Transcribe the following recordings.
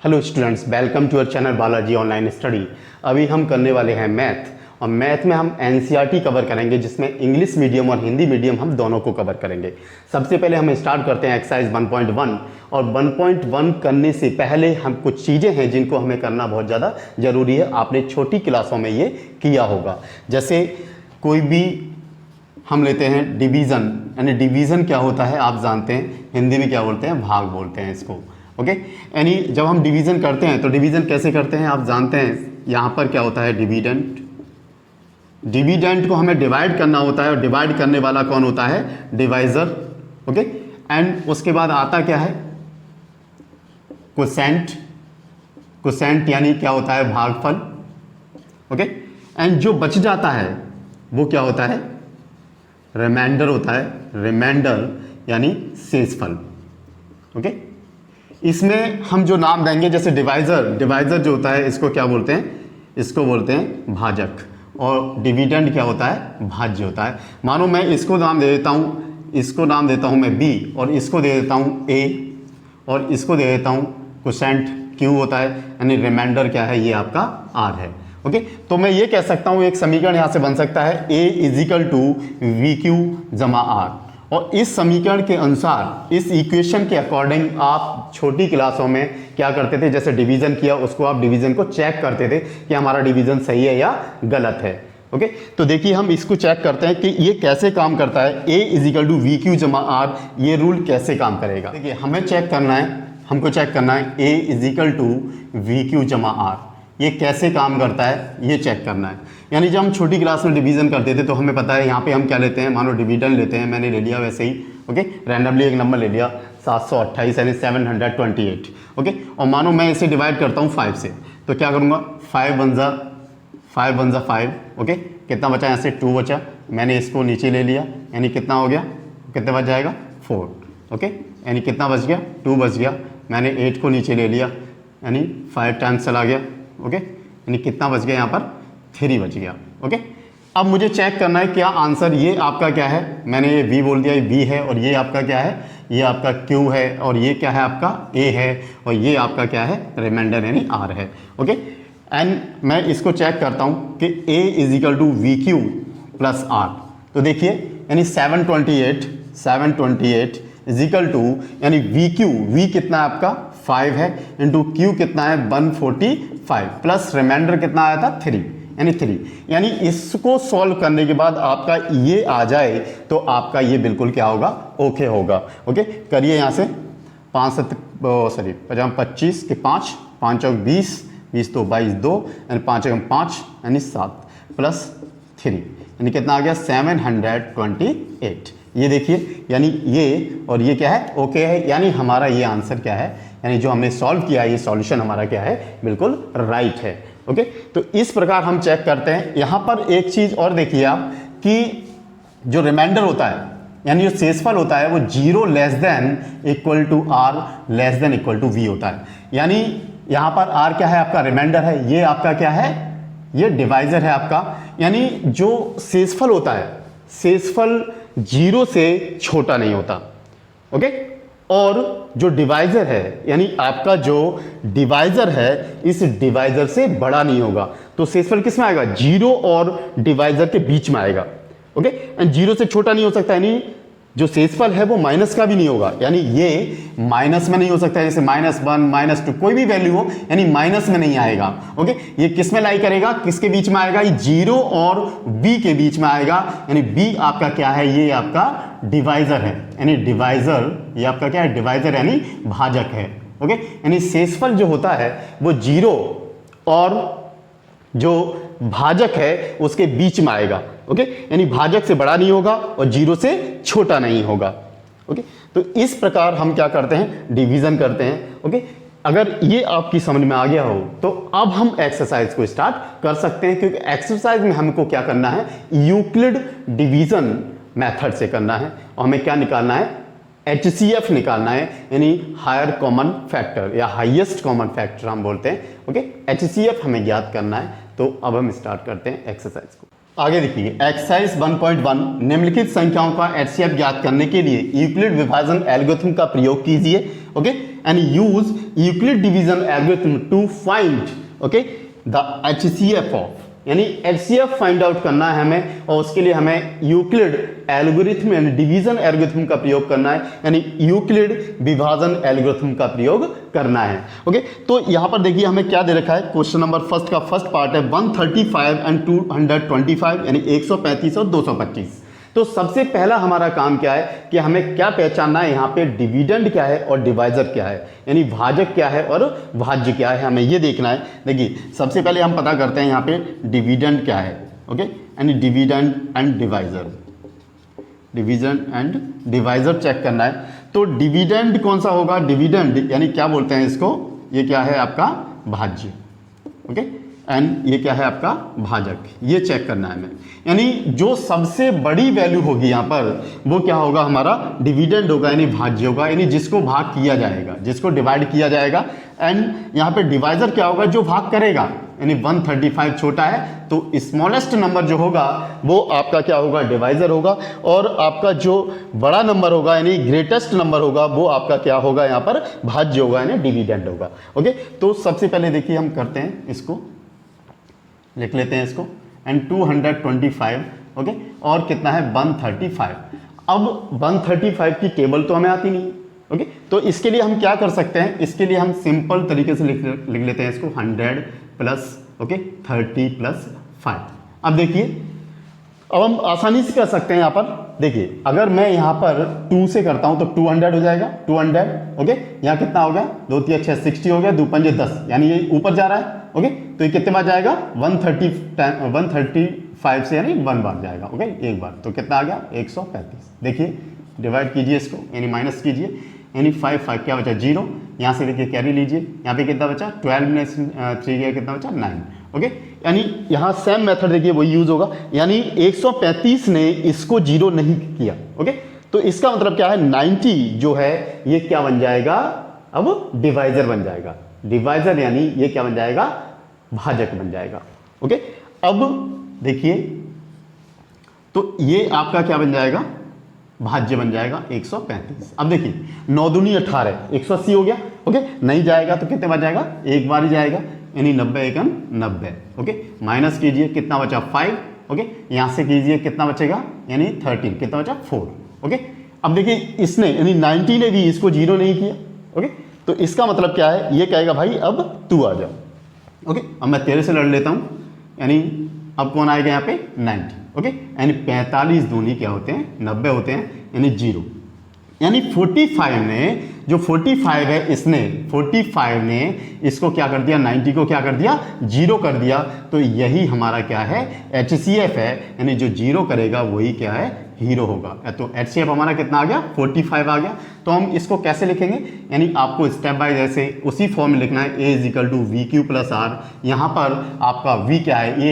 Hello students, welcome to our channel Balaji online study. अभी हम करने वाले हैं मैथ, और मैथ में हम एनसीईआरटी कवर करेंगे, जिसमें इंग्लिश मीडियम और हिंदी मीडियम हम दोनों को कवर करेंगे। सबसे पहले हम स्टार्ट करते हैं एक्सरसाइज 1.1, और 1.1 करने से पहले हम कुछ चीज़ें हैं जिनको हमें करना बहुत ज़्यादा ज़रूरी है। आपने छोटी क्लासों में ये किया होगा। जैसे कोई भी हम लेते हैं डिवीज़न, यानी डिवीज़न क्या होता है आप जानते हैं, हिंदी में क्या बोलते हैं, भाग बोलते हैं इसको। ओके, यानी जब हम डिवीज़न करते हैं तो डिवीज़न कैसे करते हैं आप जानते हैं। यहाँ पर क्या होता है, डिविडेंड। डिविडेंड को हमें डिवाइड करना होता है, और डिवाइड करने वाला कौन होता है, डिवाइज़र। ओके, एंड उसके बाद आता क्या है, कोसेंट। कोसेंट यानी क्या होता है, भागफल। ओके, एंड जो बच जाता है वो क्या होता है, रिमाइंडर होता है। रिमाइंडर यानी शेषफल। ओके, इसमें हम जो नाम देंगे, जैसे डिवाइज़र, डिवाइज़र जो होता है इसको क्या बोलते हैं, इसको बोलते हैं भाजक। और डिविडेंड क्या होता है, भाज्य होता है। मानो मैं इसको नाम दे देता हूँ, इसको नाम देता हूँ मैं बी, और इसको दे देता हूँ ए, और इसको दे देता हूँ कोसेंट क्यू होता है, यानी रिमाइंडर क्या है, ये आपका आर है। ओके, तो मैं ये कह सकता हूँ, एक समीकरण यहाँ से बन सकता है, a is equal to we Q जमा आर। और इस समीकरण के अनुसार, इस इक्वेशन के अकॉर्डिंग आप छोटी क्लासों में क्या करते थे, जैसे डिवीजन किया उसको आप डिवीजन को चेक करते थे कि हमारा डिवीजन सही है या गलत है। ओके, तो देखिए हम इसको चेक करते हैं कि ये कैसे काम करता है। A is equal to we Q जमा आर, ये रूल कैसे काम करेगा। देखिए हमें चेक करना है, हमको चेक करना है a is equal to we Q जमा आर, ये कैसे काम करता है ये चेक करना है। यानी जब हम छोटी क्लास में डिवीजन करते थे तो हमें पता है यहाँ पे हम क्या लेते हैं, मानो डिविडेंड लेते हैं, मैंने ले लिया वैसे ही। ओके, रैंडमली एक नंबर ले लिया 728 यानी 728। ओके, और मानो मैं इसे डिवाइड करता हूँ 5 से, तो क्या करूँगा, 5 1 जा 5। ओके, कितना बचा, यहाँ से 2 बचा, मैंने इसको नीचे ले लिया, यानी कितना हो गया, कितना बच जाएगा 4। ओके, यानी कितना बच गया, 2 बच गया, मैंने 8 को नीचे ले लिया, यानी 5 टाइम्स चला गया। ओके, यानी कितना बच गया, यहाँ पर 3 बच गया। ओके, अब मुझे चेक करना है क्या आंसर, ये आपका क्या है, मैंने ये v बोल दिया, ये v है, और ये आपका क्या है, ये आपका q है, और ये क्या है आपका a है, और ये आपका क्या है, रिमाइंडर यानी r है। ओके, एंड मैं इसको चेक करता हूँ कि a equal to we Q plus r. तो देखिए यानी 728 इजिकल टू, यानी वी क्यू, वी कितना है आपका 5 है, इंटू क्यू कितना है 145, प्लस रिमाइंडर कितना आया था 3, यानी 3। यानी इसको सॉल्व करने के बाद आपका ये आ जाए तो आपका ये बिल्कुल क्या होगा, ओके होगा। ओके, करिए यहाँ से 25 के 5, 5 चौक 20, 20 तो 22 2, यानी 5 एकम 5 यानी 7 प्लस 3, यानी कितना आ गया 728। ये देखिए, यानी ये और ये क्या है, ओके है, यानी हमारा ये आंसर क्या है, यानी जो हमने सॉल्व किया है ये सॉल्यूशन हमारा क्या है, बिल्कुल राइट है। ओके, तो इस प्रकार हम चेक करते हैं। यहाँ पर एक चीज़ और देखिए आप, कि जो रिमाइंडर होता है, यानी जो शेषफल होता है, वो 0 less than equal to r less than equal to v होता है। यानी यहाँ पर आर क्या है, आपका रिमाइंडर है, ये आपका क्या है, ये डिवाइजर है आपका। यानी जो शेषफल होता है, शेषफल 0 से छोटा नहीं होता। ओके, और जो डिवाइजर है, यानी आपका जो डिवाइजर है, इस डिवाइजर से बड़ा नहीं होगा। तो शेषफल किस में आएगा, 0 और डिवाइजर के बीच में आएगा। ओके, एंड 0 से छोटा नहीं हो सकता, यानी जो शेषफल है वो माइनस का भी नहीं होगा, यानी ये माइनस में नहीं हो सकता, जैसे -1 -2 कोई भी वैल्यू हो, यानी माइनस में नहीं आएगा। ओके, ये किस में लाई करेगा, किसके बीच में आएगा, ये 0 और b के बीच में आएगा, यानी b आपका क्या है, ये आपका डिवाइजर है, यानी डिवाइजर, ये आपका क्या है, डिवाइजर यानी भाजक है। ओके, यानी शेषफल जो होता है वो 0 और जो भाजक है उसके बीच में आएगा। ओके, यानी भाजक से बड़ा नहीं होगा और 0 से छोटा नहीं होगा। ओके, तो इस प्रकार हम क्या करते हैं, डिवीजन करते हैं। ओके, अगर ये आपकी समझ में आ गया हो तो अब हम एक्सरसाइज को स्टार्ट कर सकते हैं, क्योंकि एक्सरसाइज में हमको क्या करना है, यूक्लिड डिवीजन मेथड से करना है, और हमें क्या निकालना है, HCF निकालना है, यानी हायर कॉमन फैक्टर या हाईएस्ट कॉमन फैक्टर हम बोलते हैं। ओके, HCF हमें ज्ञात करना है। तो अब हम स्टार्ट करते हैं एक्सरसाइज को। आगे देखिए एक्सरसाइज 1.1 निम्नलिखित संख्याओं का एचसीएफ ज्ञात करने के लिए यूक्लिड विभाजन एल्गोरिथम का प्रयोग कीजिए। Okay and use Euclid division algorithm to find okay the HCF of, यानी एचसीएफ फाइंड आउट करना है हमें, और उसके लिए हमें यूक्लिड एल्गोरिथम यानी डिवीजन एल्गोरिथम का प्रयोग करना है, यानी यूक्लिड विभाजन एल्गोरिथम का प्रयोग करना है। ओके तो यहां पर देखिए हमें क्या दे रखा है, क्वेश्चन नंबर फर्स्ट का फर्स्ट पार्ट है 135 एंड 225, यानी 135 और 225। तो सबसे पहला हमारा काम क्या है कि हमें क्या पहचानना है, यहाँ पे डिविडेंड क्या है और डिवाइजर क्या है, यानी भाजक क्या है और भाज्य क्या है, हमें ये देखना है। देखिए सबसे पहले हम पता करते हैं यहाँ पे डिविडेंड क्या है। ओके यानी dividend and divisor, division and divisor check करना है। तो डिविडेंड कौन सा होगा, डिविडेंड यानी क्या बोलते हैं इसको, ये क्या है आपका भाज्य। ओके एंड ये क्या है आपका भाजक, ये चेक करना है हमें। यानी जो सबसे बड़ी वैल्यू होगी यहाँ पर वो क्या होगा, हमारा डिविडेंड होगा, यानी भाज्य होगा, यानी जिसको भाग किया जाएगा, जिसको डिवाइड किया जाएगा। एंड यहाँ पे डिवाइजर क्या होगा, जो भाग करेगा, यानी 135 छोटा है तो स्मॉलेस्ट नंबर जो होगा वो आपका क्या होगा, डिवाइजर होगा, और आपका जो बड़ा नंबर होगा यानी ग्रेटेस्ट नंबर होगा वो आपका क्या होगा, यहाँ पर भाज्य होगा, यानी डिविडेंड होगा। ओके तो सबसे पहले देखिए हम करते हैं, इसको लिख लेते हैं इसको, एंड 225 ओके और कितना है 135। अब 135 की टेबल तो हमें आती नहीं है। ओके तो इसके लिए हम क्या कर सकते हैं, इसके लिए हम सिंपल तरीके से लिख लेते हैं इसको 100 प्लस ओके 30 प्लस 5। अब देखिए अब हम आसानी से कर सकते हैं, यहाँ पर देखिए अगर मैं यहाँ पर 2 से करता हूँ तो 200 हो जाएगा, 200 ओके यहाँ कितना हो गया, 2 3 6 60 हो गया, 2 5 10, यानी ये ऊपर जा रहा है। ओके तो ये कितने बार जाएगा 135 से, यानी 1 बार जाएगा। ओके एक बार, तो कितना आ गया 135। देखिए डिवाइड कीजिए इसको, यानी माइनस कीजिए, यानी 5 क्या बचा 0, यहाँ से देखिए कैरी लीजिए, यहाँ पे कितना बचा 12 में 3 गया, कितना बचा 9। ओके यानी यहाँ सेम मेथड देखिए वही यूज होगा, यानी 135 ने इसको 0 नहीं किया। ओके तो इसका मतलब क्या है 90 जो है ये क्या बन जाएगा, अब डिवाइजर बन जाएगा, डिवाइजर यानी ये क्या बन जाएगा, भाजक बन जाएगा। ओके अब देखिए तो ये आपका क्या बन जाएगा, भाज्य बन जाएगा 135। अब देखिए 9 दूनी 18, 180 हो गया। ओके नहीं जाएगा तो कितने बार जाएगा, एक बार ही जाएगा, यानी 90 एकम 90। ओके माइनस कीजिए, कितना बचा 5। ओके यहां से कीजिए कितना बचेगा, यानी 13, कितना बचा 4। ओके अब देखिए इसने यानी 90 ने भी इसको 0 नहीं किया। ओके तो इसका मतलब क्या है, ये कहेगा भाई अब तू आ जाओ। ओके अब मैं तेरे से लड़ लेता हूं, यानी अब कौन आएगा यहाँ पे 90। ओके यानी 45 दूनी क्या होते हैं 90 होते हैं, यानी 0, यानी 45 ने, जो 45 है इसने 45 ने इसको क्या कर दिया, 90 को क्या कर दिया 0 कर दिया। तो यही हमारा क्या है एचसीएफ है, यानी जो 0 करेगा वही क्या है हीरो होगा। तो एचसीएफ हमारा कितना आ गया 45 आ गया। तो हम इसको कैसे लिखेंगे, यानी आपको स्टेप बाय ऐसे उसी फॉर्म में लिखना है, a is equal to we Q plus R. यहाँ पर आपका वी क्या है,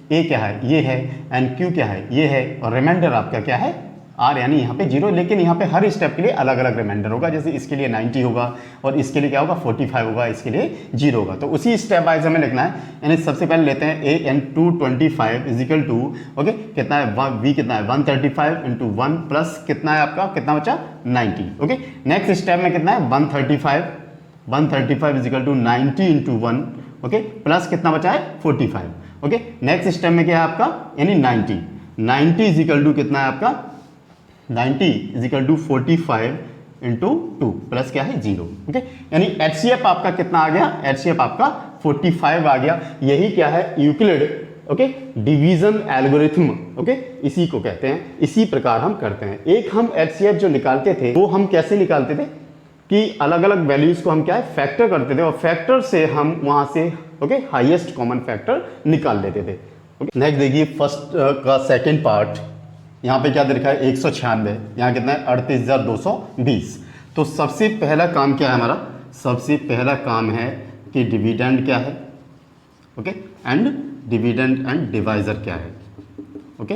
ए क्या है ये है, एंड क्यू क्या है ये है, और रिमाइंडर आपका क्या है आर, यानी यहाँ पे 0। लेकिन यहाँ पे हर स्टेप के लिए अलग अलग रिमाइंडर होगा, जैसे इसके लिए 90 होगा और इसके लिए क्या होगा 45 होगा, इसके लिए 0 होगा। तो उसी स्टेप वाइज हमें लिखना है, यानी सबसे पहले लेते हैं A N 225 is equal to okay कितना है वी कितना है 135 इंटू 1 प्लस कितना है आपका, कितना बचा 90। ओके नेक्स्ट स्टेप में कितना है 135 equal to 90 into 1 okay plus कितना बचा है 45। ओके नेक्स्ट स्टेप में क्या है आपका, यानी 90 इजिकल टू कितना है आपका 90 इजिकल टू 45 इंटू 2 प्लस क्या है 0। ओके यानी एचसीएफ आपका कितना आ गया, एचसीएफ आपका 45 आ गया। यही क्या है Euclid okay division algorithm. Okay इसी को कहते हैं, इसी प्रकार हम करते हैं। एक हम एचसीएफ जो निकालते थे वो हम कैसे निकालते थे कि अलग अलग वैल्यूज को हम क्या है फैक्टर करते थे, और फैक्टर से हम वहां से ओके हाईएस्ट कॉमन फैक्टर निकाल लेते थे। ओके नेक्स्ट देखिए फर्स्ट का सेकंड पार्ट, यहाँ पे क्या दे रखा है 196, यहाँ कितना है 38,220। तो सबसे पहला काम क्या है हमारा, सबसे पहला काम है कि डिविडेंड क्या है okay and dividend and divisor क्या है। ओके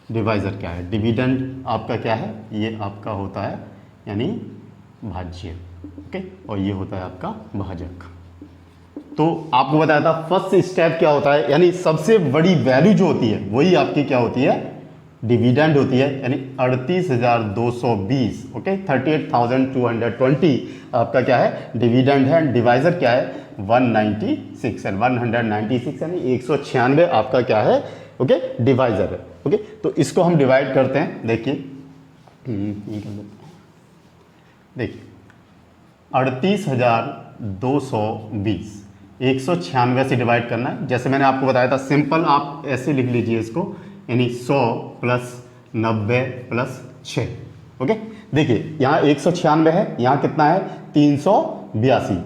डिवाइजर क्या है, डिविडेंड आपका क्या है ये आपका होता है यानी भाज्य ओके और ये होता है आपका भाजक। तो आपको बताया था फर्स्ट स्टेप क्या होता है, यानी सबसे बड़ी वैल्यू जो होती है वही आपकी क्या होती है, डिविडेंड होती है, यानी 38,220, ओके 38,220 आपका क्या है, डिविडेंड है। डिवाइजर क्या है, 196 है, 196 यानी 196 आपका क्या है, ओके डिवाइजर है। ओके तो इसको हम डिवाइड करते हैं, देखिए ये कर लेते हैं, देखिए 38,220 196 से डिवाइड करना है। जैसे मैंने आपको बताया था सिंपल आप ऐसे लिख लीजिए इसको, यानी 100 प्लस 90 प्लस 6। ओके देखिए यहाँ 196 है, यहाँ कितना है 382।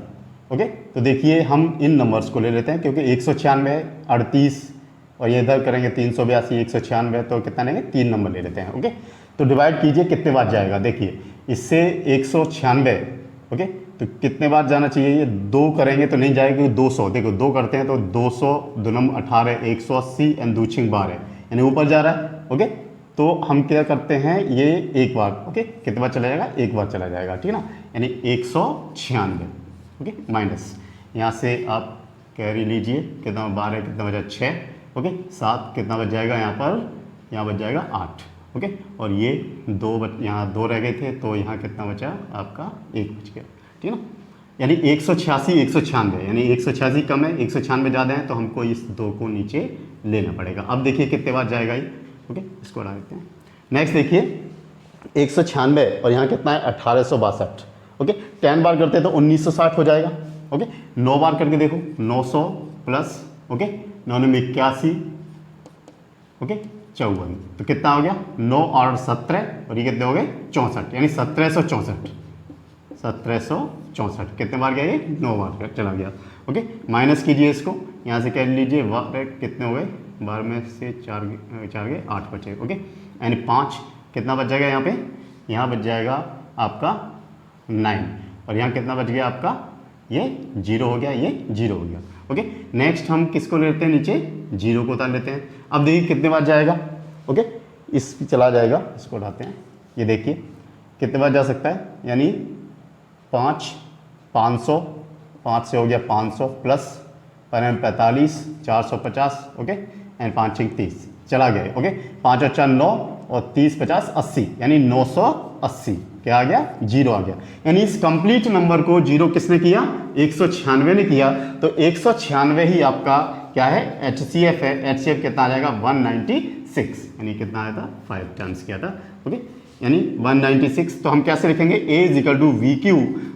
ओके तो देखिए हम इन नंबर्स को ले लेते हैं, क्योंकि 196 है 38 और ये इधर करेंगे 382 196, तो कितना लेंगे 3 नंबर ले लेते हैं। ओके तो डिवाइड कीजिए कितने बार जाएगा, देखिए इससे 196, ओके तो कितने बार जाना चाहिए, ये 2 करेंगे तो नहीं जाएगा, 200, देखो 2 करते हैं तो 200 2 नम 18 180 एंड 2 छिंग 12 यानी ऊपर जा रहा है। ओके तो हम क्या करते हैं, ये एक बार, ओके कितने बार चला जाएगा, एक बार चला जाएगा, ठीक है ना, यानी 196। ओके माइनस यहाँ से आप कैरी लीजिए, कितना 12 कितना बचा 6, ओके 7 कितना बच जाएगा यहाँ पर, यहाँ बच जाएगा 8। ओके और ये 2 यहाँ 2 रह गए थे, तो यहाँ कितना बचा आपका 1 बच गया, ठीक है ना, यानी 186 196, यानी 186 कम है 196 ज़्यादा है, तो हमको इस 2 को नीचे लेना पड़ेगा। अब देखिए कितने बार जाएगा ये, ओके इसको हटा देते हैं। नेक्स्ट देखिए 196 और यहाँ कितना है 1862, ओके 10 बार करते हैं तो 1960 हो जाएगा। ओके 9 बार करके देखो 900 प्लस, ओके 9 में 81, ओके 54, तो कितना हो गया 9 और 17 और ये कितने हो गए 64, यानी 1764 कितने बार गया ये 9 बार चला गया। ओके माइनस कीजिए इसको, यहाँ से कह लीजिए कितने हो गए 12 में से 4 गए 8 बचे। ओके यानी 5 कितना बच जाएगा यहाँ पे, यहाँ बच जाएगा आपका 9 और यहाँ कितना बच गया आपका, ये 0 हो गया, ये 0 हो गया। ओके नेक्स्ट हम किसको लेते हैं, नीचे 0 को उतार लेते हैं। अब देखिए कितने बार जाएगा, ओके इस चला जाएगा, इसको उठाते हैं, ये देखिए कितने बार जा सकता है, यानी 500 5 से हो गया 500 प्लस 45 450, ओके एंड 5 30 चला गया। ओके 5 और 4 9 और 30 50 80 यानी 980 क्या आ गया 0 आ गया। यानी इस कंप्लीट नंबर को 0 किसने किया, 196 ने किया, तो 196 ही आपका क्या है HCF है। HCF कितना आ जाएगा 196, यानी कितना आया था 5 टाइम्स किया था। ओके यानी 196, तो हम कैसे लिखेंगे A = VQ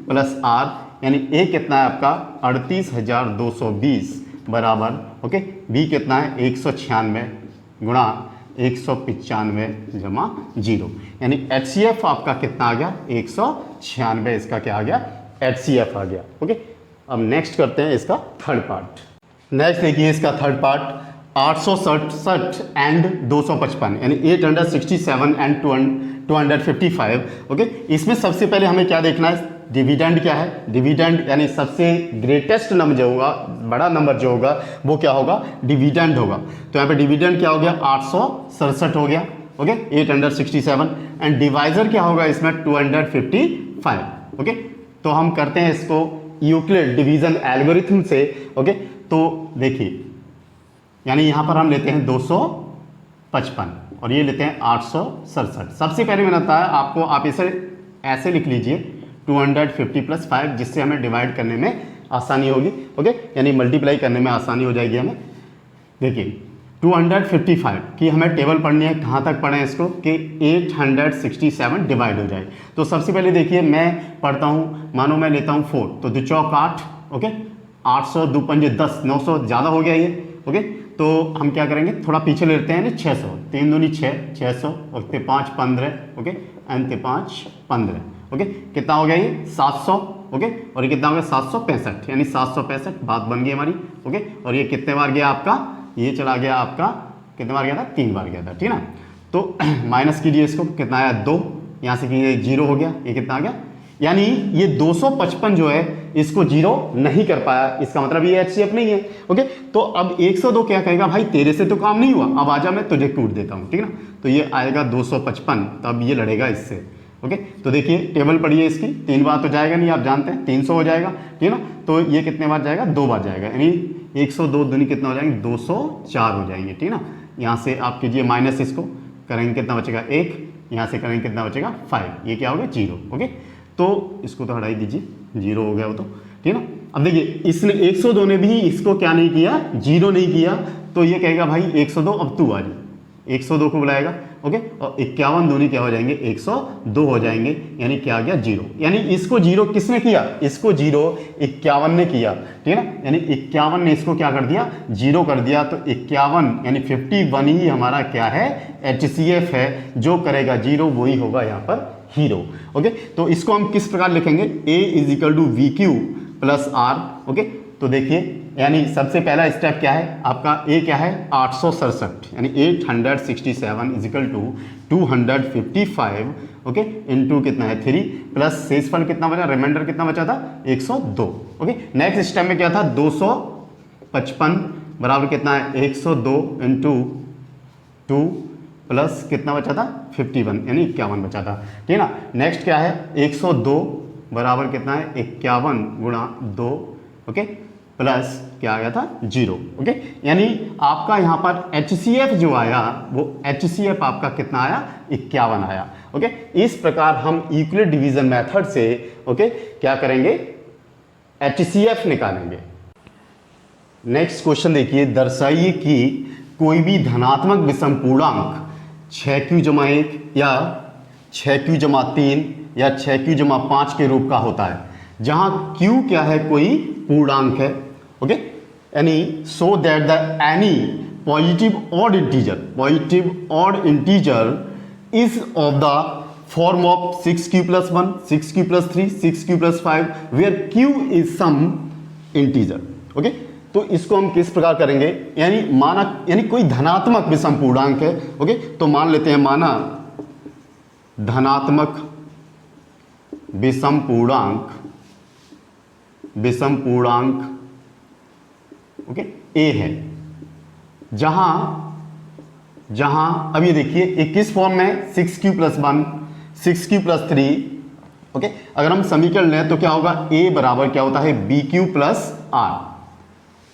+ R, यानी A कितना है आपका 38,220 बराबर, ओके B कितना है 196 गुणा 195 जमा 0, यानी HCF आपका कितना आ गया 196, इसका क्या आ गया HCF आ गया। ओके अब नेक्स्ट करते हैं इसका थर्ड पार्ट। नेक्स्ट देखिए इसका थर्ड पार्ट 867 एंड 255 यानी 867 एंड 255। ओके इसमें सबसे पहले हमें क्या देखना है, डिविडेंड क्या है, डिविडेंड यानी सबसे ग्रेटेस्ट नंबर जो होगा, बड़ा नंबर जो होगा वो क्या होगा डिविडेंड होगा। तो यहाँ पे डिविडेंड क्या हो गया 867 हो गया, ओके 867 एंड डिवाइजर क्या होगा इसमें 255। ओके तो हम करते हैं इसको यूक्लिड डिवीजन एल्गोरिथम से। ओके तो देखिए यानी यहाँ पर हम लेते हैं 255 और ये लेते हैं 867। सबसे पहले मैंने बताया आपको, आप इसे ऐसे लिख लीजिए 250 + 5, जिससे हमें डिवाइड करने में आसानी होगी। ओके यानी मल्टीप्लाई करने में आसानी हो जाएगी हमें। देखिए 255 की हमें टेबल पढ़नी है, कहाँ तक पढ़ें इसको कि 867 डिवाइड हो जाए। तो सबसे पहले देखिए मैं पढ़ता हूँ, मानो मैं लेता हूँ 4, तो 2 चौक 8, ओके 800 2 पंजे 10, 900 ज़्यादा हो गया ये। ओके तो हम क्या करेंगे थोड़ा पीछे लेते हैं 600, 3 दूनी 6, 600 और 5 15, ओके एंड 5 15, ओके कितना हो गया ये 700, ओके और ये कितना हो गया 765, यानी 765 बात बन गई हमारी। ओके और ये कितने बार गया आपका, ये चला गया आपका कितने बार गया था 3 बार गया था, ठीक है ना। तो माइनस कीजिए इसको, कितना आया 2, यहाँ से कीजिए 0 हो गया, ये कितना आ गया, यानी ये 255 जो है इसको 0 नहीं कर पाया, इसका मतलब ये HCF नहीं है। ओके तो अब 102 क्या कहेगा, भाई तेरे से तो काम नहीं हुआ, अब आजा मैं तुझे कूट देता हूँ, ठीक है ना। तो ये आएगा 255, तब ये लड़ेगा इससे। ओके, तो देखिए टेबल पड़ी है इसकी, 3 बार तो जाएगा नहीं, आप जानते हैं 300 हो जाएगा, ठीक है ना। तो ये कितने बार जाएगा, 2 बार जाएगा, यानी 102 दूनी कितना हो जाएंगे, 204 हो जाएंगे, ठीक है ना। यहाँ से आप कीजिए माइनस, इसको करेंगे कितना बचेगा 1, यहाँ से करेंगे कितना बचेगा 5, ये क्या हो गया 0। ओके, तो इसको तो हटा ही दीजिए, 0 हो गया वो तो, ठीक है ना। अब देखिए इसने 102 ने भी इसको क्या नहीं किया, 0 नहीं किया, तो ये कहेगा भाई 102 अब तू आ जा, 102 को बुलाएगा। ओके, और 51 दूनी क्या हो जाएंगे, 102 हो जाएंगे, यानी क्या आ गया 0। यानी इसको 0 किसने किया, इसको 0 51 ने किया, ठीक है ना। यानी 51 ने इसको क्या कर दिया, 0 कर दिया, तो 51 यानी 51 ही हमारा क्या है, HCF है, जो करेगा 0 वही होगा यहाँ पर हीरो। ओके, तो इसको हम किस प्रकार लिखेंगे, A equal to VQ plus R। Okay, तो देखिए यानी सबसे पहला स्टेप क्या है आपका, ए क्या है 867, यानी 867 इजिकल टू 255, ओके, इंटू कितना है 3, प्लस शेषफल कितना बचा, रिमाइंडर कितना बचा था 102। ओके, नेक्स्ट स्टेप में क्या था 255 बराबर कितना है 102 इंटू 2 प्लस कितना बचा था 51, यानी 51 बचा था, ठीक है ना। नेक्स्ट क्या है 102 बराबर कितना है 51 गुणा 2, ओके, प्लस क्या आ गया था 0। ओके, यानी आपका यहाँ पर HCF जो आया वो HCF आपका कितना आया 51 आया। ओके, इस प्रकार हम इक्विवेलेंट डिवीजन मेथड से ओके क्या करेंगे, HCF निकालेंगे। नेक्स्ट क्वेश्चन देखिए, दर्शाइए कि कोई भी धनात्मक विषम पूर्णांक 6q/1 या 6q/3 या 6q/5 के रूप का होता है, जहां q क्या है कोई पूर्णांक है। ओके, यानी so that the any positive odd integer is of the form of 6q+1, 6q+3, 6q+5 where q is some integer. Okay, तो इसको हम किस प्रकार करेंगे, यानी माना यानी कोई धनात्मक विषम पूर्णांक है। ओके, तो मान लेते हैं माना धनात्मक विषम पूर्णांक ओके ए है, जहां अब ये देखिए एक किस फॉर्म में 6q+1, 6q+3। ओके, अगर हम समीकरण लें तो क्या होगा, a बराबर क्या होता है bq+r।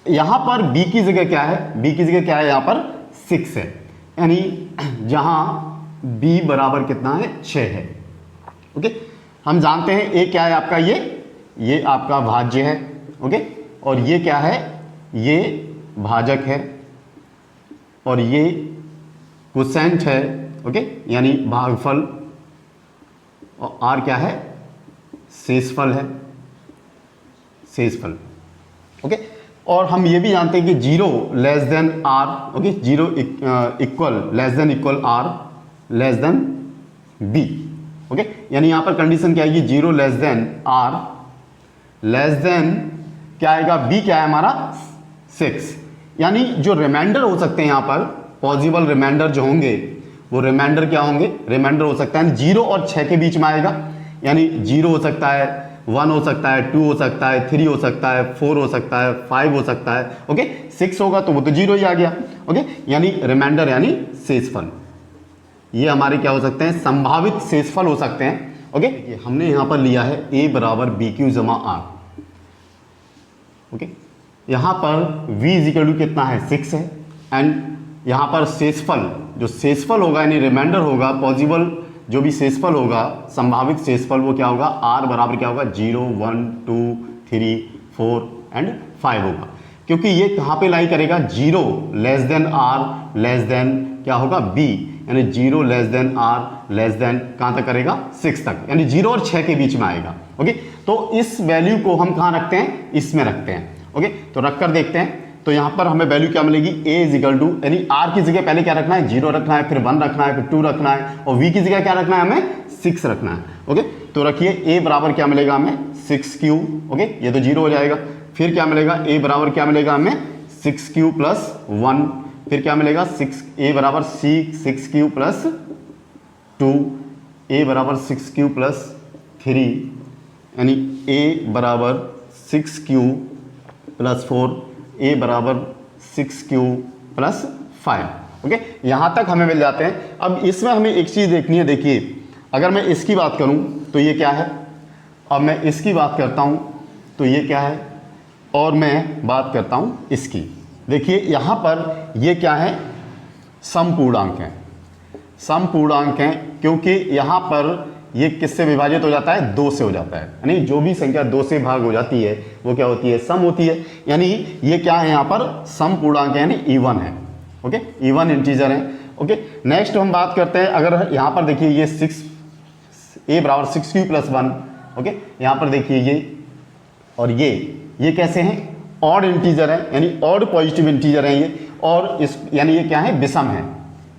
यहां पर b की जगह क्या है, b की जगह क्या है यहाँ पर 6 है, यानी जहां b बराबर कितना है 6 है। ओके, हम जानते हैं a क्या है आपका, ये आपका भाज्य है। ओके, और ये क्या है, ये भाजक है, और ये कोसेंट है। ओके, यानी भागफल, और r क्या है शेषफल है, शेषफल। ओके, और हम ये भी जानते हैं कि 0 less then r, okay, 0 equal less than equal r less then b। Okay, यानी यहां पर कंडीशन क्या आएगी, 0 less then r less then क्या आएगा, b क्या है हमारा 6, यानी जो रिमाइंडर हो सकते हैं यहाँ पर पॉसिबल रिमाइंडर जो होंगे वो रिमाइंडर क्या होंगे, रिमाइंडर हो सकता है 0 और 6 के बीच में आएगा, यानी 0 हो सकता है, 1 हो सकता है, 2 हो सकता है, 3 हो सकता है, 4 हो सकता है, 5 हो सकता है। ओके, 6 होगा तो वो तो 0 ही आ गया। ओके, यानी रिमाइंडर यानी शेषफल, ये हमारे क्या हो सकते हैं, संभावित शेषफल हो सकते हैं। ओके, हमने यहाँ पर लिया है a बराबर bq/r। ओके, यहाँ पर v इजिकल टू कितना है 6 है, एंड यहाँ पर शेषफल, जो शेषफल होगा यानी रिमाइंडर होगा, पॉसिबल जो भी शेषफल होगा, संभावित शेषफल, वो क्या होगा r बराबर क्या होगा 0, 1, 2, 3, 4 एंड 5 होगा, क्योंकि ये कहाँ पे लाई करेगा, 0 less then r less then क्या होगा b, यानी 0 less then r less then कहाँ तक करेगा 6 तक, यानी 0 और 6 के बीच में आएगा। ओके, तो इस वैल्यू को हम कहाँ रखते हैं, इसमें रखते हैं। ओके, तो रख कर देखते हैं, तो यहाँ पर हमें वैल्यू क्या मिलेगी, a इजिकल टू, यानी r की जगह पहले क्या रखना है 0 रखना है, फिर 1 रखना है, फिर 2 रखना है, और v की जगह क्या रखना है हमें 6 रखना है। ओके, तो रखिए a बराबर क्या मिलेगा हमें 6q। ओके, ये तो 0 हो जाएगा, फिर क्या मिलेगा a बराबर क्या मिलेगा हमें 6q प्लस 1, फिर क्या मिलेगा a बराबर 6q प्लस 2, a बराबर 6q प्लस 3, यानी a बराबर 6q प्लस 4, a बराबर 6q प्लस 5। ओके, यहाँ तक हमें मिल जाते हैं। अब इसमें हमें एक चीज़ देखनी है, देखिए अगर मैं इसकी बात करूं तो ये क्या है, अब मैं इसकी बात करता हूं तो ये क्या है, और मैं बात करता हूं इसकी। देखिए यहां पर ये क्या है, समपूर्णांक हैं, समपूर्णांक हैं, क्योंकि यहां पर ये किससे विभाजित हो जाता है, 2 से हो जाता है, यानी जो भी संख्या 2 से भाग हो जाती है वो क्या होती है, सम होती है। यानी ये क्या है, यहाँ पर समपूर्णांक है, यानी इवन है। ओके, इवन इंटीजर है। ओके, नेक्स्ट हम बात करते हैं, अगर यहाँ पर देखिए ये 6 a बराबर 6q + 1। ओके, यहाँ पर देखिए ये और ये कैसे हैं, ऑड इंटीजर है, यानी ऑड पॉजिटिव इंटीजर है ये, और इस यानी ये क्या है, विषम है।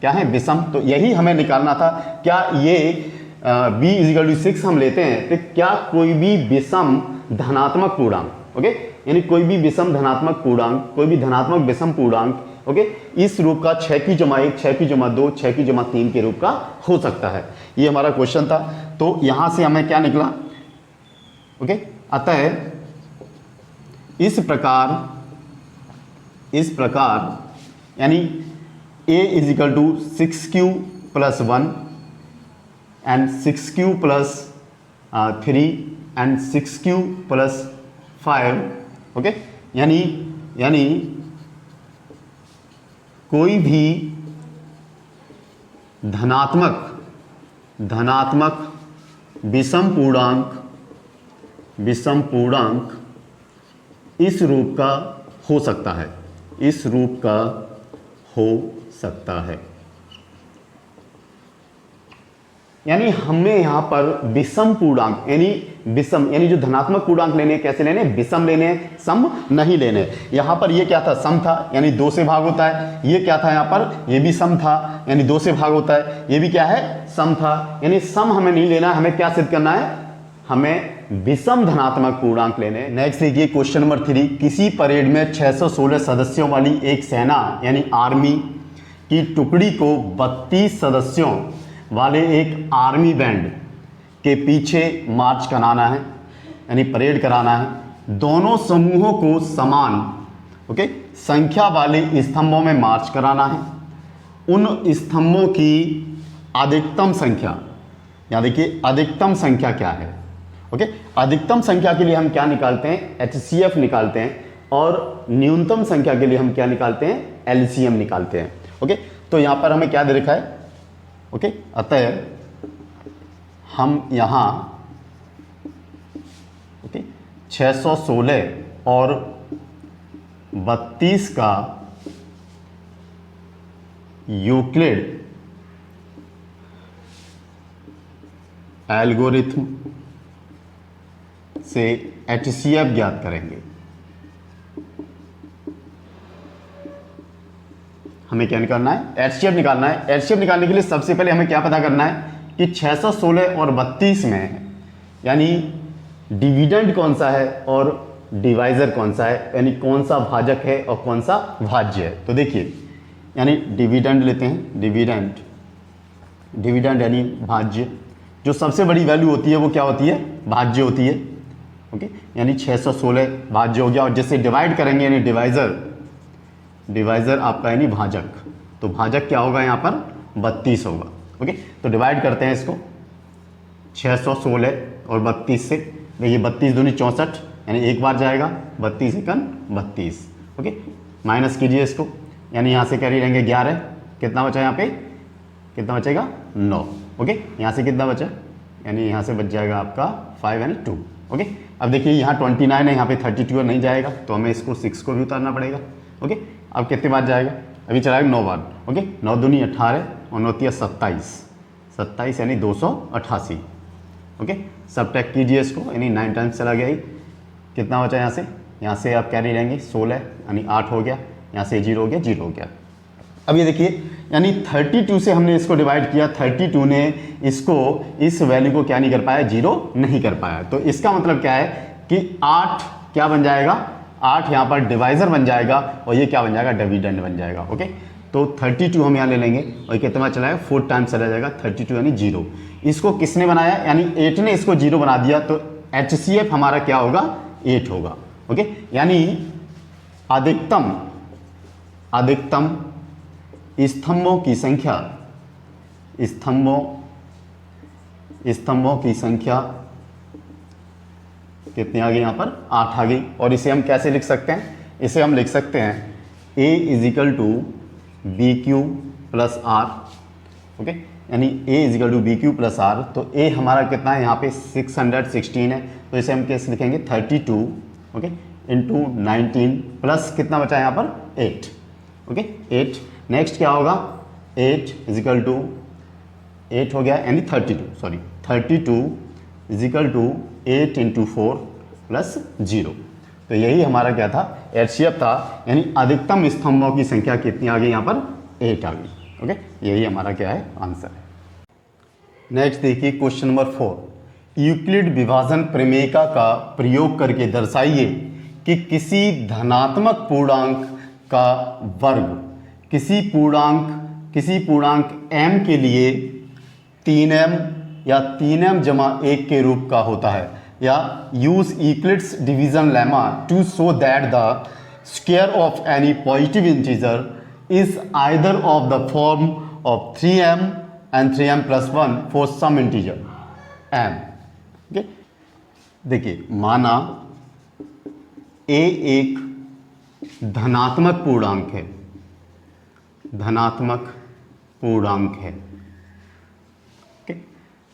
क्या है, विषम। तो यही हमें निकालना था, क्या ये b = 6 हम लेते हैं तो क्या कोई भी विषम धनात्मक पूर्णांक, ओके, यानी कोई भी विषम धनात्मक पूर्णांक, कोई भी धनात्मक विषम पूर्णांक, ओके, इस रूप का 6q + 1, 6q + 2, 6q + 3 के रूप का हो सकता है। ये हमारा क्वेश्चन था। तो यहां से हमें क्या निकला, ओके, अतः इस प्रकार यानी a = 6q + 1 and 6q + 3 and 6q + 5, okay, यानी कोई भी धनात्मक विषम पूर्णांक इस रूप का हो सकता है, इस रूप का हो सकता है। यानी हमें यहां पर विषम पूर्णांक यानी जो धनात्मक पूर्णांक लेने, कैसे लेने, विषम लेने, सम नहीं लेने। यहां पर ये क्या था, सम था, यानी 2 से भाग होता है। ये क्या था, यहां पर ये भी सम था, यानी 2 से भाग होता है। ये भी क्या है, सम था, यानी सम हमें नहीं लेना, हमें क्या सिद्ध करना है, हमें विषम धनात्मक पूर्णांक लेने। नेक्स्ट देखिए क्वेश्चन नंबर 3, किसी परेड में 616 सदस्यों वाली एक सेना यानी आर्मी की टुकड़ी को 32 सदस्यों वाले एक आर्मी बैंड के पीछे मार्च कराना है, यानी परेड कराना है। दोनों समूहों को समान, ओके, संख्या वाले स्तंभों में मार्च कराना है। उन स्तंभों की अधिकतम संख्या, यहाँ देखिए अधिकतम संख्या क्या है, ओके, अधिकतम संख्या के लिए हम क्या निकालते हैं, HCF निकालते हैं, और न्यूनतम संख्या के लिए हम क्या निकालते हैं, LCM निकालते हैं। ओके, तो यहां पर हमें क्या दे रखा है, ओके, अतः हम यहां, ओके, 616 और 32 का यूक्लिड एल्गोरिथम से HCF ज्ञात करेंगे। हमें क्या निकालना है, HCF निकालना है। HCF निकालने के लिए सबसे पहले हमें क्या पता करना है कि 616 और 32 में यानी डिविडेंड कौन सा है और डिवाइजर कौन सा है, यानी कौन सा भाजक है और कौन सा भाज्य है। तो देखिए, यानी डिविडेंड लेते हैं, डिविडेंड यानी भाज्य, जो सबसे बड़ी वैल्यू होती है वो क्या होती है, भाज्य होती है। ओके, यानी 616 भाज्य हो गया, और जिससे डिवाइड करेंगे यानी डिवाइजर आपका यानी भाजक, तो भाजक क्या होगा यहाँ पर 32 होगा। ओके, तो डिवाइड करते हैं इसको 616 और 32 से। देखिए 32 दूनी 64, यानी एक बार जाएगा, 32 एकन 32। ओके, माइनस कीजिए इसको, यानी यहाँ से कैरी रहेंगे 11, कितना बचा यहाँ पे, कितना बचेगा 9। ओके, यहाँ से कितना बचा, यानी यहाँ से बच जाएगा आपका 5 यानी 2। ओके, अब देखिए यहाँ 29 है, यहाँ पे 32 नहीं जाएगा, तो हमें इसको 6 को भी उतारना पड़ेगा। ओके, अब कितने बार जाएगा, अभी चलाएगा 9 बार। ओके, 9 दूनी 18 और 9 तिया 27 यानी 288। ओके, सब टैक कीजिए इसको, यानी 9 टाइम्स चला गया ही, कितना बचा यहाँ से आप कैरी रहेंगे 16, यानी 8 हो गया, यहाँ से 0 हो गया, 0 हो गया। अब ये देखिए, यानी 32 से हमने इसको डिवाइड किया, 32 ने इसको, इस वैल्यू को क्या नहीं कर पाया, 0 नहीं कर पाया। तो इसका मतलब क्या है कि 8 क्या बन जाएगा, 8 यहाँ पर डिवाइजर बन जाएगा, और ये क्या बन जाएगा, डिविडेंड बन जाएगा। ओके, तो 32 हम यहाँ ले लेंगे, और कितना चलाएगा 4 टाइम्स चला जाएगा, 32 यानी 0। इसको किसने बनाया, यानी 8 ने इसको 0 बना दिया, तो HCF हमारा क्या होगा, 8 होगा। ओके, यानी अधिकतम स्तंभों की संख्या, स्तंभों स्तंभों की संख्या कितनी आ गई, यहाँ पर 8 आ गई। और इसे हम कैसे लिख सकते हैं, इसे हम लिख सकते हैं A equal to b q plus r. Okay, यानी A equal to b q plus r. तो A हमारा कितना है यहाँ पे 616 है, तो इसे हम कैसे लिखेंगे 32 ओके इंटू 19 प्लस कितना बचा है यहाँ पर 8 ओके 8। नेक्स्ट क्या होगा 8 इजिकल टू 8 हो गया यानी 32 इजिकल टू 8 इंटू 4 प्लस 0। तो यही हमारा क्या था, एचसीएफ था, यानी अधिकतम स्तंभों की संख्या कितनी आ गई यहाँ पर 8 आ गई। ओके, यही हमारा क्या है आंसर है। नेक्स्ट देखिए क्वेश्चन नंबर 4, यूक्लिड विभाजन प्रमेयिका का प्रयोग करके दर्शाइए कि किसी धनात्मक पूर्णांक का वर्ग किसी पूर्णांक m के लिए 3m या 3m जमा 1 के रूप का होता है, या use Euclid's division lemma to show that the square of any positive integer is either of the form of 3m and 3m plus 1 for some integer m। Okay, देखिए माना a एक धनात्मक पूर्णांक है,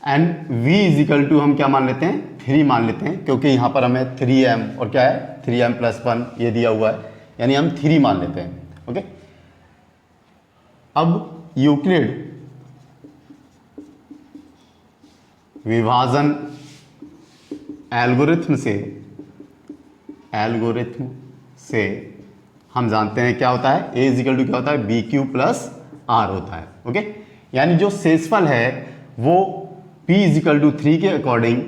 एंड v इजिकल टू हम क्या मान लेते हैं 3 मान लेते हैं, क्योंकि यहाँ पर हमें 3m और क्या है 3m प्लस 1 ये दिया हुआ है, यानी हम 3 मान लेते हैं। ओके, अब यूक्लिड विभाजन एल्गोरिथम से हम जानते हैं क्या होता है, a इजिकल टू क्या होता है बी क्यू प्लस आर होता है। ओके, यानी जो शेषफल है वो p इजिकल टू 3 के अकॉर्डिंग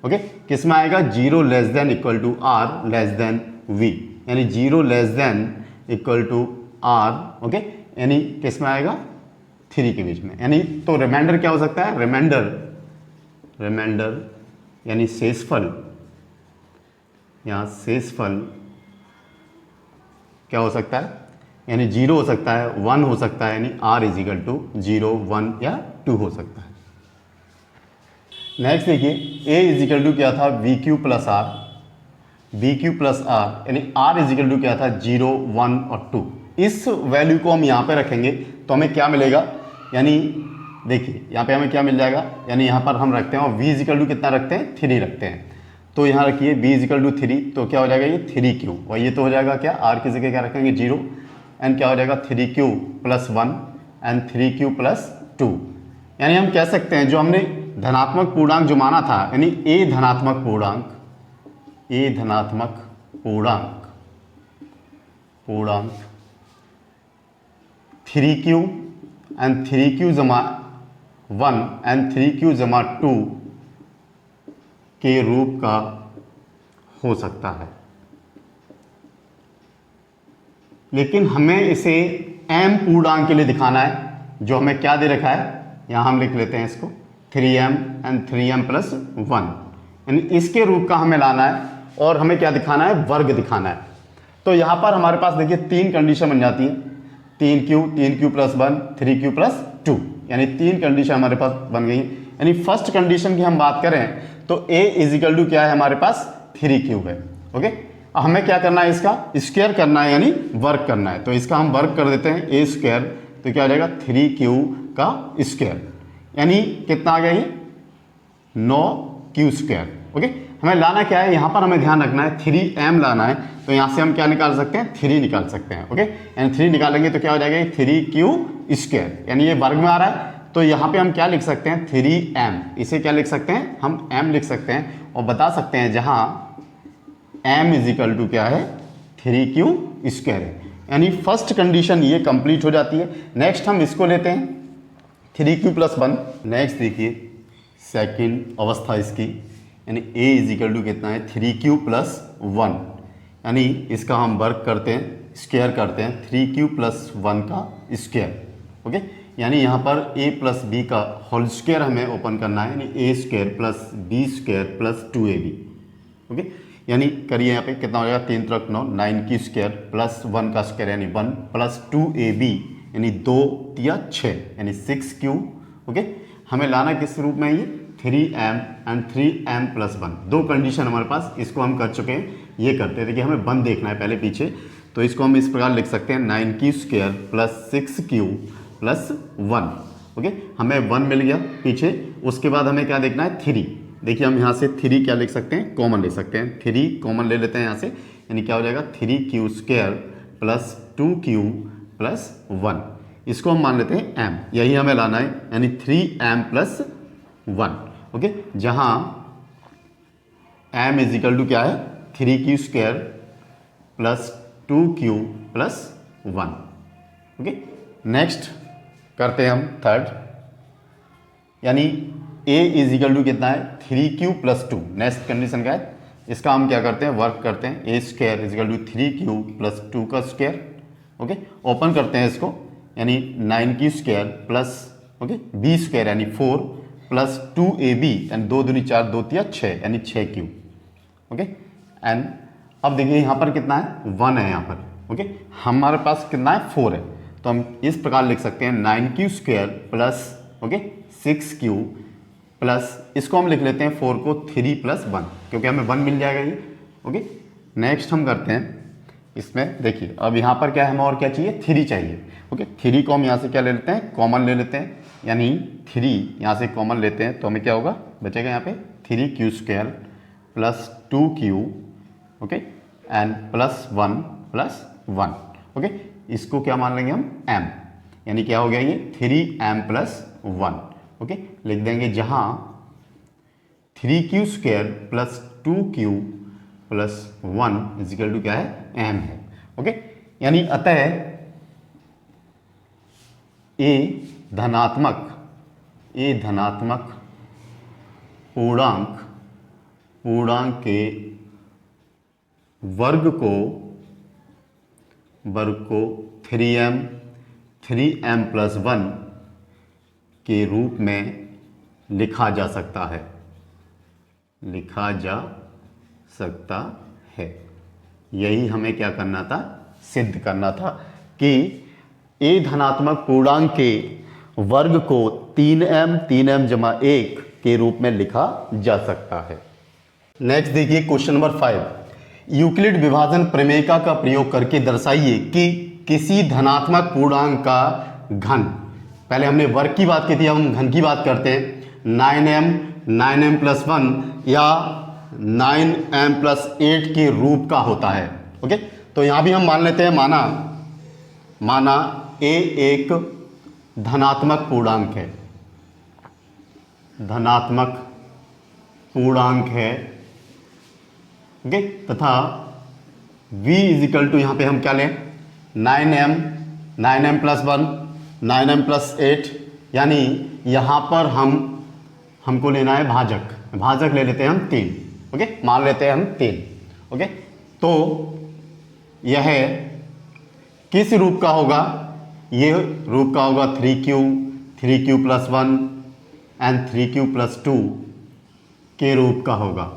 ओके किस में आएगा 0 less than equal to r less than v, यानी 0 less than equal to r okay, यानी किस में आएगा 3 के बीच में। यानी तो रिमाइंडर क्या हो सकता है, रिमाइंडर यानी शेषफल, यहाँ शेषफल क्या हो सकता है, यानी 0 हो सकता है, 1 हो सकता है, यानी r इजिकल टू 0 1 या 2 हो सकता है। नेक्स्ट देखिए a इजिकल टू क्या था बी क्यू प्लस आर, यानी r इजिकल टू क्या था 0 1 और 2। इस वैल्यू को हम यहाँ पे रखेंगे तो हमें क्या मिलेगा, यानी देखिए यहाँ पे हमें क्या मिल जाएगा, यानी यहाँ पर हम रखते हैं और v इजिकल टू कितना रखते हैं 3 रखते हैं, तो यहाँ रखिए b इजिकल टू 3, तो क्या हो जाएगा ये 3q, और ये तो हो जाएगा क्या r की जगह क्या रखेंगे 0, एंड क्या हो जाएगा 3q plus 1 and 3q plus 2। यानी हम कह सकते हैं जो हमने धनात्मक पूर्णांक जो माना था, यानी a धनात्मक पूर्णांक 3q एंड 3q जमा 1 एंड 3q जमा 2 के रूप का हो सकता है, लेकिन हमें इसे m पूर्णांक के लिए दिखाना है, जो हमें क्या दे रखा है, यहाँ हम लिख लेते हैं इसको 3m एंड 3m प्लस 1, यानी इसके रूप का हमें लाना है और हमें क्या दिखाना है, वर्ग दिखाना है। तो यहाँ पर हमारे पास देखिए 3 कंडीशन बन जाती है, 3q प्लस 1 3q प्लस 2, यानी 3 कंडीशन हमारे पास बन गई। यानी फर्स्ट कंडीशन की हम बात करें तो a इजिकल टू क्या है हमारे पास 3q है। ओके, हमें क्या करना है, इसका स्क्वायर करना है, यानी वर्ग करना है, तो इसका हम वर्ग कर देते हैं a स्क्वायर, तो क्या हो जाएगा 3q का स्क्वायर, यानी कितना आ गया ये 9q स्क्वायर। ओके, हमें लाना क्या है, यहाँ पर हमें ध्यान रखना है 3m लाना है, तो यहाँ से हम क्या निकाल सकते हैं 3 निकाल सकते हैं। ओके, यानी 3 निकालेंगे तो क्या हो जाएगा 3q स्क्वायर, यानी ये वर्ग में आ रहा है, तो यहाँ पे हम क्या लिख सकते हैं 3m, इसे क्या लिख सकते हैं हम m लिख सकते हैं, और बता सकते हैं जहाँ m इजिकल टू क्या है 3q स्क्वायर है, यानी फर्स्ट कंडीशन ये कंप्लीट हो जाती है। नेक्स्ट हम इसको लेते हैं 3q प्लस 1। नेक्स्ट देखिए सेकेंड अवस्था इसकी, यानी a इजिकल टू कितना है 3q प्लस 1, यानी इसका हम वर्ग करते हैं, स्क्वायर करते हैं 3q प्लस 1 का स्क्वायर। ओके, यानी यहाँ पर a प्लस बी का होल स्क्वायर हमें ओपन करना है, यानी a square plus b square plus 2ab। Okay, यानी करिए यहाँ पे कितना हो जाएगा 3 3 9 9q स्क्वायर प्लस 1 का स्क्वायर यानी 1 प्लस 2ab यानी 2 या 6 यानी 6q। ओके, हमें लाना किस रूप में है, ये 3m एंड 3m प्लस 1, दो कंडीशन हमारे पास, इसको हम कर चुके हैं। ये करते हैं, देखिए हमें 1 देखना है पहले पीछे, तो इसको हम इस प्रकार लिख सकते हैं 9q² plus 6q plus 1। Okay, हमें 1 मिल गया पीछे, उसके बाद हमें क्या देखना है 3। देखिए हम यहाँ से 3 क्या लिख सकते हैं, कॉमन ले सकते हैं, 3 कॉमन ले लेते हैं यहाँ से, यानी क्या हो जाएगा 3q² प्लस 2q प्लस 1, इसको हम मान लेते हैं m, यही हमें लाना है, यानी 3m प्लस 1। ओके, जहाँ m इजिकल टू क्या है 3q² plus 2q plus 1। Okay, next करते हैं हम थर्ड, यानी a इजिकल टू कितना है 3q प्लस 2। नेक्स्ट कंडीशन क्या है, इसका हम क्या करते हैं, वर्क करते हैं, a² is equal to 3q plus 2 का स्क्वायर। ओके, ओपन करते हैं इसको, यानी 9q² प्लस b² यानी 4 प्लस 2ab एंड 2 दूनी 4 2 तिया 6 यानी 6q। ओके, एंड अब देखिए यहाँ पर कितना है 1 है यहाँ पर। ओके, हमारे पास कितना है 4 है, तो हम इस प्रकार लिख सकते हैं 9q² प्लस 6q प्लस, इसको हम लिख लेते हैं 4 को 3 प्लस 1, क्योंकि हमें 1 मिल जाएगा ये। ओके, नेक्स्ट हम करते हैं इसमें, देखिए अब यहाँ पर क्या है, हमें और क्या चाहिए 3 चाहिए। ओके, 3 को हम यहाँ से क्या ले लेते हैं, कॉमन ले लेते हैं, यानी 3 यहाँ से कॉमन लेते हैं तो हमें क्या होगा, बचेगा यहाँ पे 3q² plus 2q okay and plus 1 plus 1। Okay, इसको क्या मान लेंगे हम m, यानी क्या हो गया ये 3m प्लस 1। ओके, लिख देंगे जहाँ 3q² plus 2q plus 1 is equal to क्या है m है। ओके, यानी अतः a धनात्मक पूर्णांक के वर्ग को 3m प्लस 1 के रूप में लिखा जा सकता है। यही हमें क्या करना था, सिद्ध करना था कि a धनात्मक पूर्णांक के वर्ग को 3m जमा 1 के रूप में लिखा जा सकता है। नेक्स्ट देखिए क्वेश्चन नंबर 5, यूक्लिड विभाजन प्रमेयिका का प्रयोग करके दर्शाइए कि किसी धनात्मक पूर्णांक का घन, पहले हमने वर्ग की बात की थी, अब हम घन की बात करते हैं, 9m प्लस 1 या 9m प्लस 8 के रूप का होता है। ओके, तो यहां भी हम मान लेते हैं, माना a एक धनात्मक पूर्णांक है, ओके, तथा v इजिकल टू यहाँ पे हम क्या लें 9m प्लस 1 9m प्लस 8, यानी यहाँ पर हमको लेना है भाजक ले लेते हैं हम 3। ओके, मान लेते हैं हम 3। ओके, तो यह किस रूप का होगा, ये रूप का होगा 3q plus 1 and 3q plus 2 के रूप का होगा,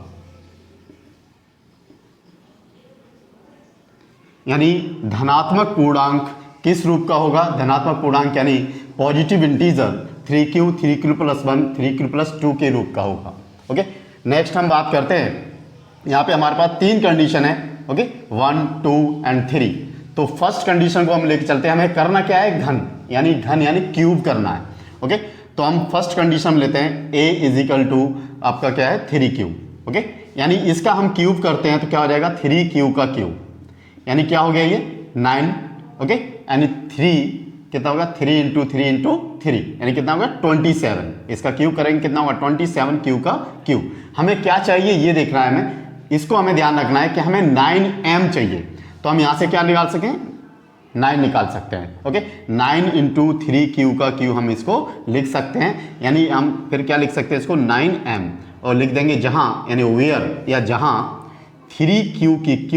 यानी धनात्मक पूर्णांक किस रूप का होगा, धनात्मक पूर्णांक यानी positive integer 3q plus 1 3q plus 2 के रूप का होगा। ओके, नेक्स्ट हम बात करते हैं, यहाँ पे हमारे पास 3 कंडीशन है। Okay, 1 2 and 3। तो फर्स्ट कंडीशन को हम लेके चलते हैं, हमें करना क्या है, घन यानी क्यूब करना है। ओके, तो हम फर्स्ट कंडीशन लेते हैं, a इजिकल टू आपका क्या है 3q। ओके, यानी इसका हम क्यूब करते हैं तो क्या हो जाएगा 3q का क्यूब, यानी क्या हो गया ये 9। ओके, यानी 3 कितना होगा 3 इंटू 3 यानी कितना होगा 27। इसका क्यूब करेंगे कितना होगा 27 क्यू का क्यूब। हमें क्या चाहिए ये देखना है, हमें इसको हमें ध्यान रखना है कि हमें 9m चाहिए, तो हम यहाँ से क्या निकाल सकें 9 निकाल सकते हैं। ओके, 9 इंटू 3q का क्यू हम इसको लिख सकते हैं, यानी हम फिर क्या लिख सकते हैं इसको 9m और लिख देंगे जहाँ यानी वेयर या जहाँ 3q की q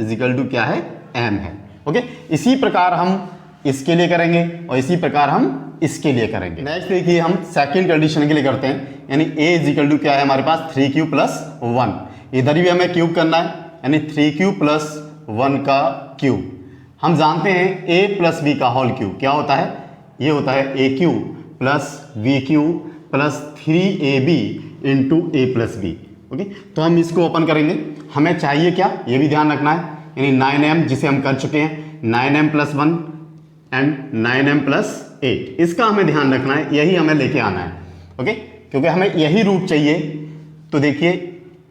इजिकल टू क्या है m है। ओके, इसी प्रकार हम इसके लिए करेंगे और इसी प्रकार हम इसके लिए करेंगे। नेक्स्ट देखिए हम सेकंड कंडीशन के लिए करते हैं, यानी a इजिकल टू क्या है हमारे पास 3q प्लस 1, इधर भी हमें क्यूब करना है, यानी 3q प्लस 1 का क्यूब। हम जानते हैं a प्लस b का होल क्यूब क्या होता है, ये होता है aq plus bq plus 3ab into A plus B. Okay, तो हम इसको ओपन करेंगे। हमें चाहिए क्या, ये भी ध्यान रखना है, यानी 9m जिसे हम कर चुके हैं, 9m plus 1 and 9m plus 8, इसका हमें ध्यान रखना है, यही हमें लेके आना है। ओके, क्योंकि हमें यही रूप चाहिए। तो देखिए,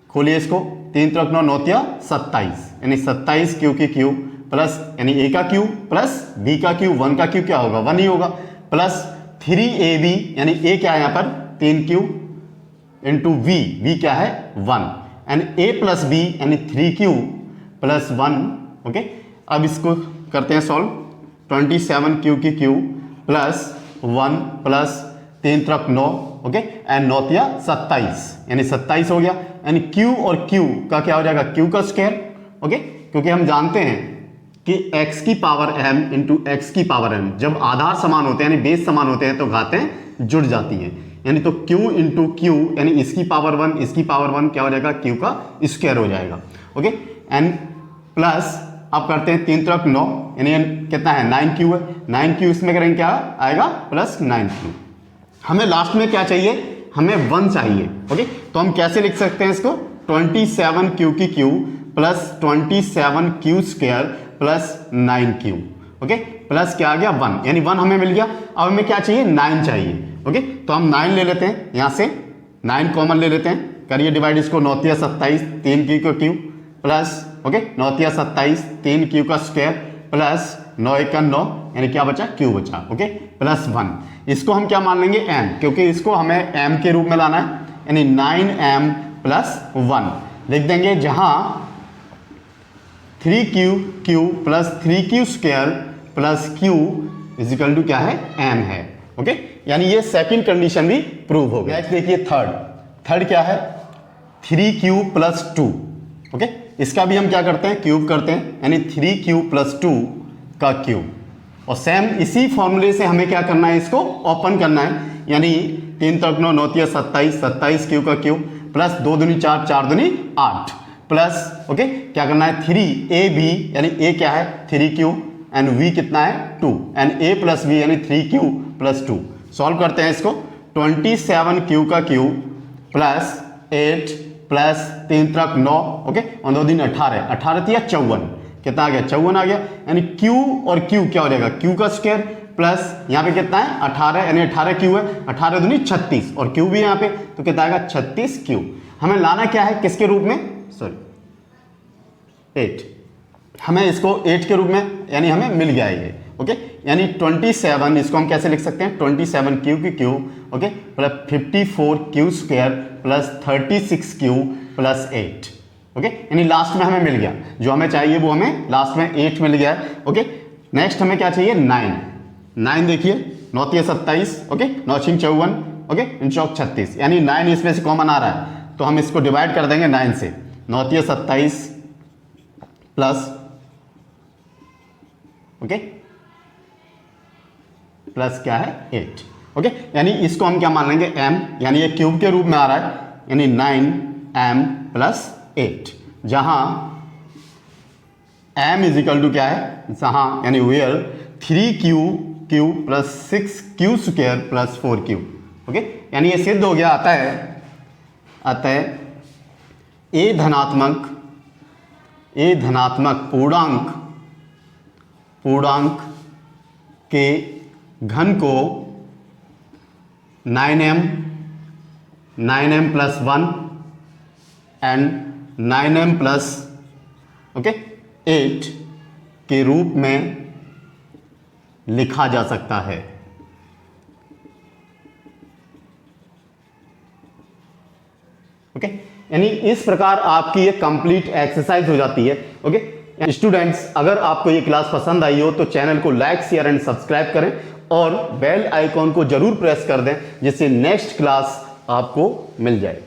खोलिए इसको, 3 त्रिक 9 9 27, यानी 27 क्यू की क्यू प्लस यानी ए का क्यू प्लस बी का क्यू, 1 का क्यू क्या होगा 1 ही होगा, प्लस 3ab यानी ए क्या है यहाँ पर 3q इंटू वी क्या है 1 एंड ए प्लस बी यानी 3q प्लस 1। ओके, अब इसको करते हैं सॉल्व। 27q की क्यू प्लस 1 प्लस 3 त्रिक 9, ओके, एंड 9 27 यानी 27 हो गया, यानी q और q का क्या हो जाएगा q का स्क्वायर। ओके, क्योंकि हम जानते हैं कि x की पावर m इंटू एक्स की पावर m, जब आधार समान होते हैं यानी बेस समान होते हैं तो घातें जुड़ जाती हैं, यानी तो q इंटू क्यू यानी इसकी पावर 1 इसकी पावर 1 क्या हो जाएगा q का स्क्वायर हो जाएगा। ओके, एंड प्लस अब करते हैं 3 त्रिक 9 यानी कितना है 9q है, 9q इसमें करेंगे क्या आएगा प्लस 9q। हमें लास्ट में क्या चाहिए, हमें 1 चाहिए। ओके, तो हम कैसे लिख सकते हैं इसको, 27q की Q plus 27q square plus 9q। Okay, plus क्या आ गया 1, यानी 1 हमें मिल गया। अब हमें क्या चाहिए 9 चाहिए। ओके, तो हम 9 ले लेते हैं, यहाँ से 9 कॉमन ले लेते हैं, करिए डिवाइड इसको, 9 27 3q का क्यू प्लस ओके 9 27 3q का स्क्वायर प्लस 9 1 9 यानी क्या बचा q बचा। ओके, प्लस 1, इसको हम क्या मान लेंगे m, क्योंकि इसको हमें m के रूप में लाना है, यानी 9m प्लस 1 लिख देंगे, जहां 3q plus 3q square plus q equal to क्या है m है। ओके, यानी ये सेकंड कंडीशन भी प्रूव हो गया। नेक्स्ट देखिए थर्ड क्या है 3q प्लस 2। ओके, इसका भी हम क्या करते हैं क्यूब करते हैं, यानी 3q प्लस 2 का क्यूब, और सेम इसी फॉर्मूले से हमें क्या करना है इसको ओपन करना है, यानी 3 त्रिक 9 9 27 27q का क्यूब प्लस 2 दूनी 4 4 दूनी 8 प्लस ओके क्या करना है 3ab यानी a क्या है 3q एंड v कितना है 2 एंड a प्लस v यानी 3q प्लस 2। सॉल्व करते हैं इसको, 27q का क्यूब प्लस 8 प्लस 3 त्रिक 9 ओके और 2 दिन 18 18 या 54 कितना आ गया 54 आ गया, यानी q और q क्या हो जाएगा q का स्क्वायर प्लस यहाँ पे कितना है 18 यानी 18 q है, 18 दूनी 36 और q भी यहाँ पे तो कितना आएगा 36q। हमें लाना क्या है किसके रूप में, सॉरी 8, हमें इसको 8 के रूप में, यानी हमें मिल गया ये। ओके, यानी 27 इसको हम कैसे लिख सकते हैं 27q की cube okay plus 54q square plus 36q plus 8। Okay, यानी लास्ट में हमें मिल गया जो हमें चाहिए, वो हमें लास्ट में 8 मिल गया है। ओके, नेक्स्ट हमें क्या चाहिए 9 देखिए 9 27 ओके 9 54 ओके 9 36 यानी 9 इसमें से कॉमन आ रहा है, तो हम इसको डिवाइड कर देंगे 9 से, 9 27 प्लस ओके प्लस क्या है 8। ओके, यानी इसको हम क्या मान लेंगे m, यानी ये क्यूब के रूप में आ रहा है, यानी 9m प्लस 8, जहां m इज इक्वल टू क्या है, जहां यानी where 3q plus 6q square plus 4q। Okay, यानी ये सिद्ध हो गया, अतः a धनात्मक पूर्णांक के घन को 9m plus 1 and 9m plus okay 8 के रूप में लिखा जा सकता है। ओके, यानी इस प्रकार आपकी ये कंप्लीट एक्सरसाइज हो जाती है। ओके स्टूडेंट्स, अगर आपको ये क्लास पसंद आई हो तो चैनल को लाइक शेयर एंड सब्सक्राइब करें और बेल आइकॉन को जरूर प्रेस कर दें, जिससे नेक्स्ट क्लास आपको मिल जाए।